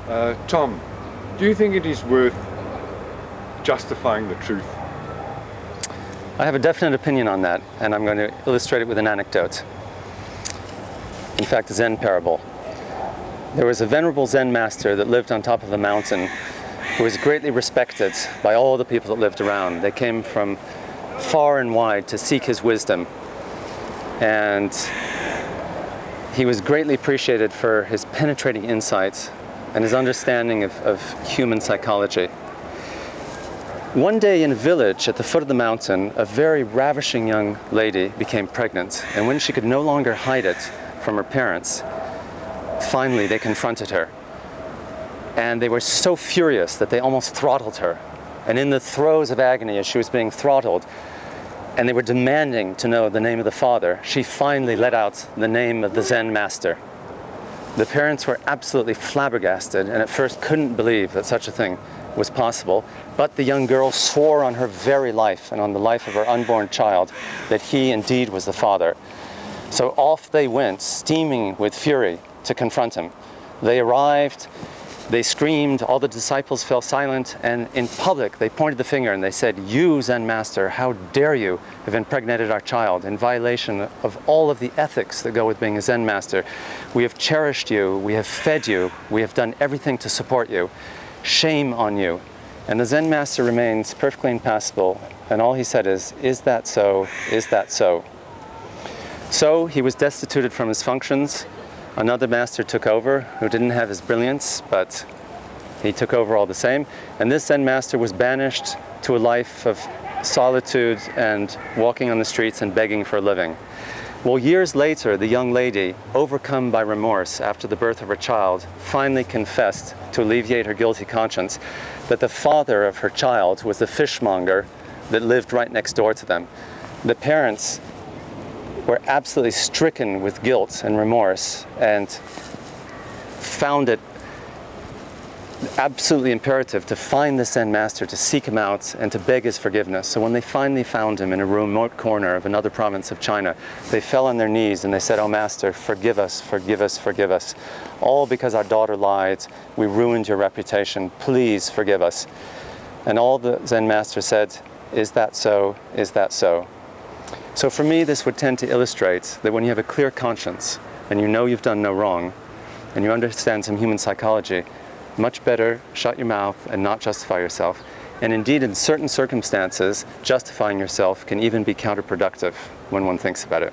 Tom, do you think it is worth justifying the truth? I have a definite opinion on that, and I'm going to illustrate it with an anecdote. In fact, a Zen parable. There was a venerable Zen master that lived on top of a mountain who was greatly respected by all the people that lived around. They came from far and wide to seek his wisdom, and he was greatly appreciated for his penetrating insight and his understanding of human psychology. One day in a village at the foot of the mountain, a very ravishing young lady became pregnant, and when she could no longer hide it from her parents, finally they confronted her. And they were so furious that they almost throttled her. And in the throes of agony as she was being throttled, and they were demanding to know the name of the father, she finally let out the name of the Zen master. The parents were absolutely flabbergasted and at first couldn't believe that such a thing was possible, but the young girl swore on her very life and on the life of her unborn child that he indeed was the father. So off they went, steaming with fury, to confront him. They arrived, they screamed, all the disciples fell silent, and in public they pointed the finger and they said, "You, Zen master, how dare you have impregnated our child in violation of all of the ethics that go with being a Zen master. We have cherished you, we have fed you, we have done everything to support you. Shame on you." And the Zen master remains perfectly impassible, and all he said is that so? Is that so?" So he was destituted from his functions. Another master took over who didn't have his brilliance, but he took over all the same. And this Zen master was banished to a life of solitude and walking on the streets and begging for a living. Well, years later, the young lady, overcome by remorse after the birth of her child, finally confessed, to alleviate her guilty conscience, that the father of her child was the fishmonger that lived right next door to them. The parents were absolutely stricken with guilt and remorse and found it absolutely imperative to find the Zen master, to seek him out and to beg his forgiveness. So when they finally found him in a remote corner of another province of China, they fell on their knees and they said, "Oh master, forgive us, forgive us, forgive us. All because our daughter lied, we ruined your reputation. Please forgive us." And all the Zen master said, "Is that so? Is that so?" So for me, this would tend to illustrate that when you have a clear conscience and you know you've done no wrong and you understand some human psychology, much better shut your mouth and not justify yourself. And indeed, in certain circumstances, justifying yourself can even be counterproductive when one thinks about it.